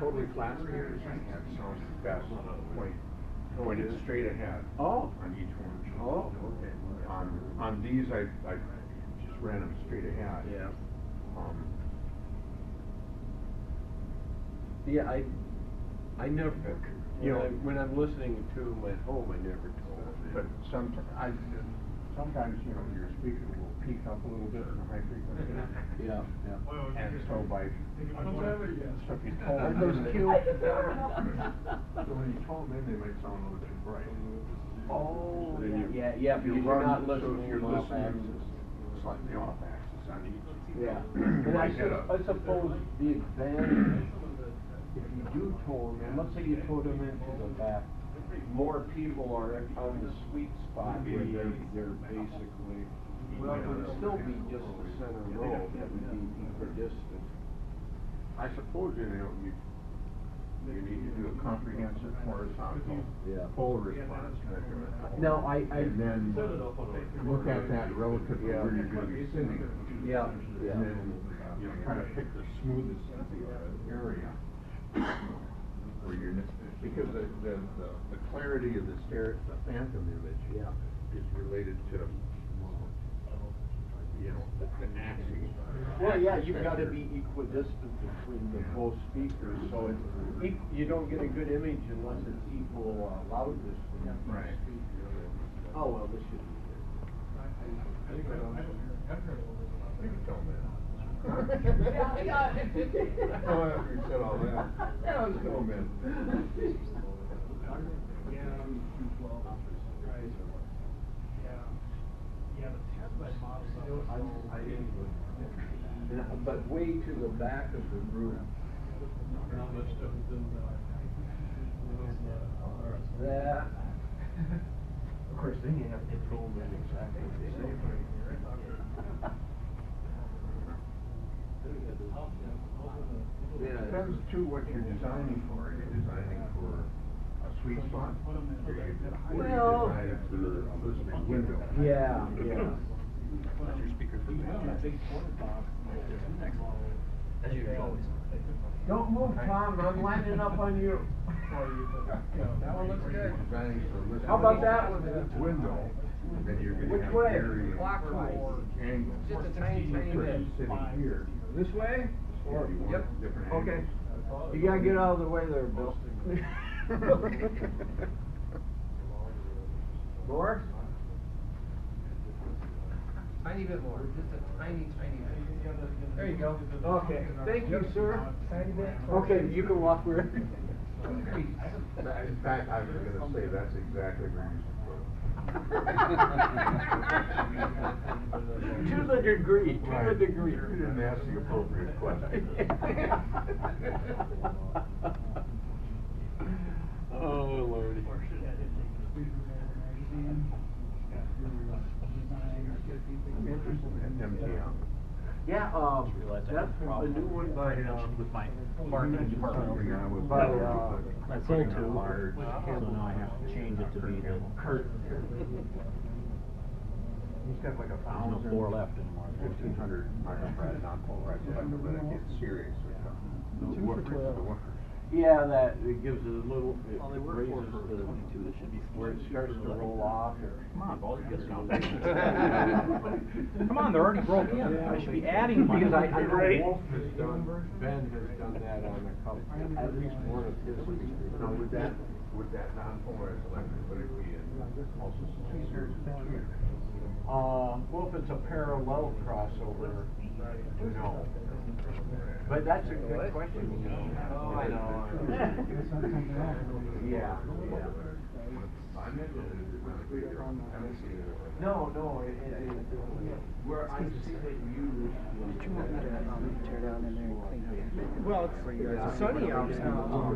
totally flat speakers, I had sound best pointed straight ahead. Oh. On each one. Oh, okay. On these, I just ran them straight ahead. Yeah. Yeah, I never, when I'm listening to them at home, I never told. But sometimes, your speaker will peak up a little bit in the high frequency. Yeah, yeah. And so if you told Are those them, cute? so when you told them, they might sound a little too bright. Oh, So then yeah, because you're not listening, you're off listening axis. slightly off axis on each. Yeah. You And might get I suppose the advantage, if you do tow them, and let's say you tow them into the back, more people are on the sweet spot where they're basically, well, it would still be just the center row that would be equidistant. I suppose you need to do a comprehensive horizontal pole response measurement. Now, and then look at that relative to where you're going to be sitting. Yeah. And then try to pick the smoothest area where you're because the clarity of the phantom image is related to the axis. Well, yeah, you've got to be equidistant between the both speakers, so you don't get a good image unless it's equal loudness. Right. Oh, well, this should be good. You can tell me that. Oh, after you said all that. Yeah, let's go, man. But way to the back of the room. That. Of course, then you have to control them exactly the same way. It depends too what you're designing for. Are you designing for a sweet spot? Or Well, are you designing for a listening window? Yeah. That's your speaker for the as usual. Don't move, Tom. I'm lining up on you. That one looks good. Designing for a listening How about that one? window. Then you're going to Which have way? varying Clockwise. angles. Just a tiny bit. Sitting here. This way? Or you want different Okay. angles. You gotta get out of the way there, Bill. More? Tiny bit more, just a tiny bit. There you go. Okay, thank you, sir. Tiny bit. Okay, you can walk where. In fact, I was going to say that's exactly where you should put it. To the degree, to the degree. You didn't ask the appropriate question. Oh, Lordy. Interesting, MTM. Yeah, that's a new one by, with my marketing department over here. by, I sold two, so now I have to change it to be the Kurt. He's got like 1,000. There's no 4 left anymore. 1,500 microfarad non-polarized electrolytic series. The woofers. yeah, that, it gives it a little, it Well, they were raises 4 for the, 22, they should be where it starts to roll off. Come on, Paul, you get some. Come on, they're already broke in. I should be adding money. Because I know Right. Wolf has done, Ben has done that on a couple, at least one of his speakers. Now, would that non-polarized electrolytic be in also series? Well, if it's a parallel crossover, no. But that's a good question. Oh, I know. Yeah. No, where I see it used. Did you want me to tear down in there and clean it? Well, it's sunny out now.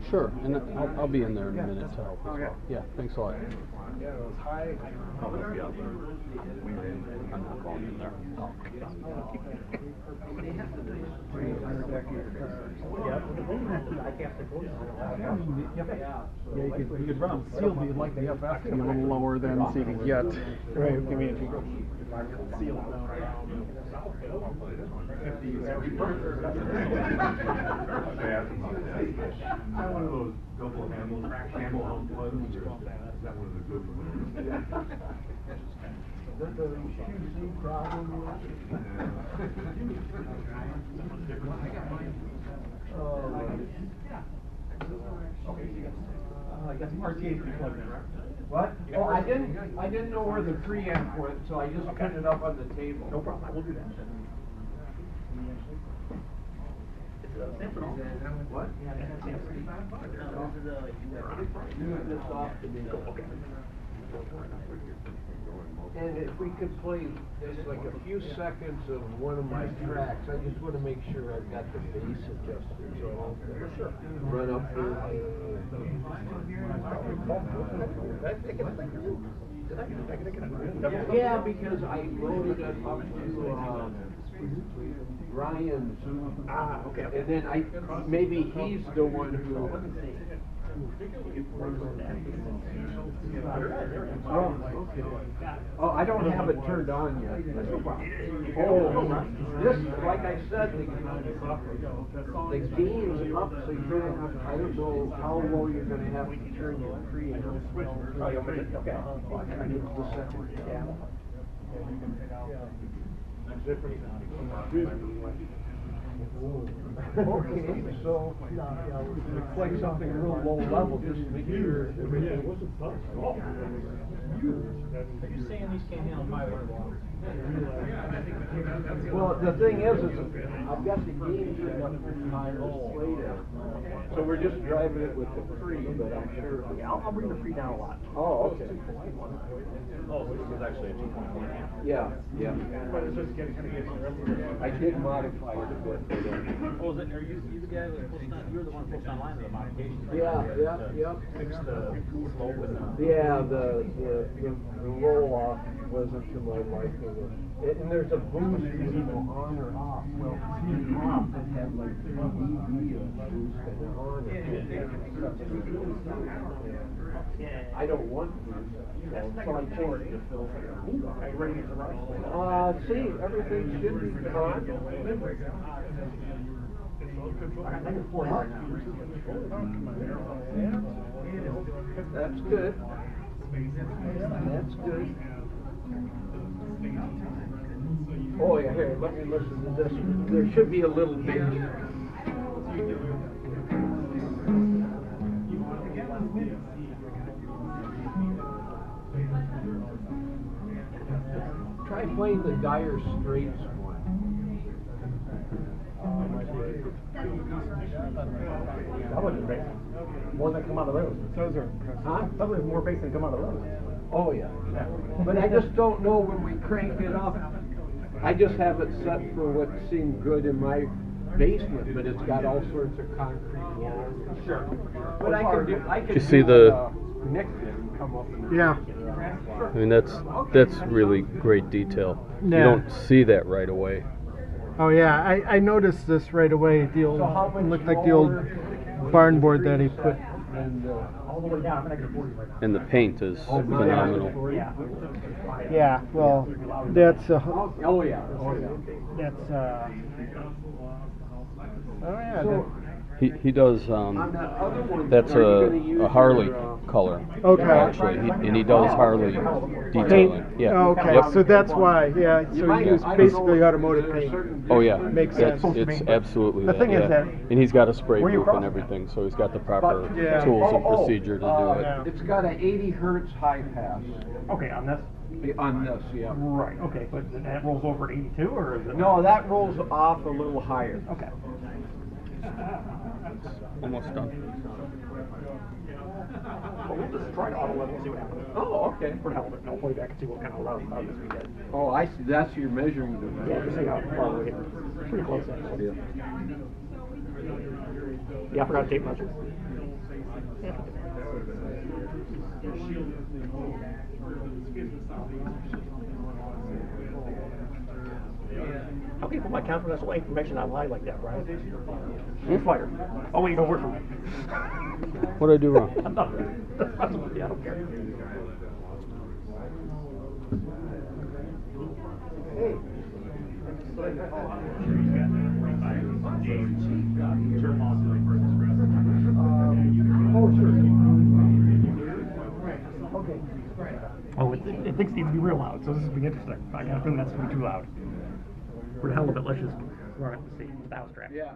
Sure, and I'll be in there in a minute to help as Okay. well. Yeah, thanks a lot. Yeah, it was high. I'll help you out there. I'm not going in there. Oh. Yeah, you could run. sealed, you'd like the FF. A little lower than so you can get. Right, I mean, if you seal it down around. One of those double handle home plugs, or is that one of the good ones? What? Oh, I didn't know where the preamp went, so I just put it up on the table. No problem, I will do that. What? Move this off to me. And if we could play just like a few seconds of one of my tracks, I just want to make sure I've got the bass adjusted, so I don't run up there. Yeah, because I loaded it up to Ryan's. Okay. And then maybe he's the one who. Oh, okay. Oh, I don't have it turned on yet. Oh, this, like I said, the gain's up, so you're gonna have, I don't know how low you're gonna have to turn your preamp. Okay. The second. Okay, so play something real low level, just to make sure everything. Are you saying these can't handle 500 watts? Well, the thing is I've got the gain turned up pretty high later. So we're just driving it with the pre, but I'm sure. Yeah, I'll bring the pre down a lot. Oh, okay. Oh, this is actually a 2.1 amp. Yeah, yeah. I did modify it a bit. Oh, is it, are you the guy that posted on, you're the one posted online with the modifications? Right? Yeah. Fix the slow with Yeah, the roll off wasn't to my liking. And there's a boost, on or off. Well, off it had like 3 dB of boost and on it. I don't want boost, so I changed the filter. Are you ready to run? See, everything should be on. That's good. That's good. Oh yeah, here, let me listen to this. There should be a little bass. Try playing the Dire Straits one. That wasn't bass. More than come out of those. Those are impressive. Huh? Probably more bass than come out of those. Oh yeah. But I just don't know when we crank it up. I just have it set for what seemed good in my basement, but it's got all sorts of concrete walls. Sure. But I can You see the- Nick didn't come up and. Yeah. I mean, that's really great detail. You Yeah. don't see that right away. Oh yeah, I noticed this right away. The old, it looked like the old barn board that he put. And, All the way down, I'm at negative 40 right now. And the paint is phenomenal. Yeah. Yeah, well, that's oh yeah. that's oh yeah. So, He does, on that other one, that's are you gonna use a Harley your, color. Okay. Actually, and he does Harley detailing. Yeah. Okay, Yep. so that's why. Yeah, so might- you use I don't basically know if automotive there's a paint. certain Oh yeah, Makes That's- sense. It's absolutely The that, thing is yeah. that- And he's got a spray Where you proof and from? everything, so he's got the proper Yeah. tools and procedure to do it. Yeah. It's got an 80 hertz high pass Okay, on this? on this, yeah. Right, okay, but that rolls over at 82, or is it? No, that rolls off a little higher. Okay. Almost done. Well, we'll just try to auto level and see what happens. Oh, okay. For the hell of it, and I'll play back and see what kind of loudness we get. Oh, I see. That's your measuring device. Yeah, just see how far we get. Pretty close, actually. Yeah, I forgot to tape measure. Okay, cool. my confidential information online like that, Brian. You're fired. Oh, wait, you don't work for me. What did I do wrong? I'm not. Yeah, I don't care. Oh, it thinks it needs to be real loud, so this is going to be interesting. I got a feeling that's going to be too loud. For the hell of it, let's just run it and see. That was track. Yeah.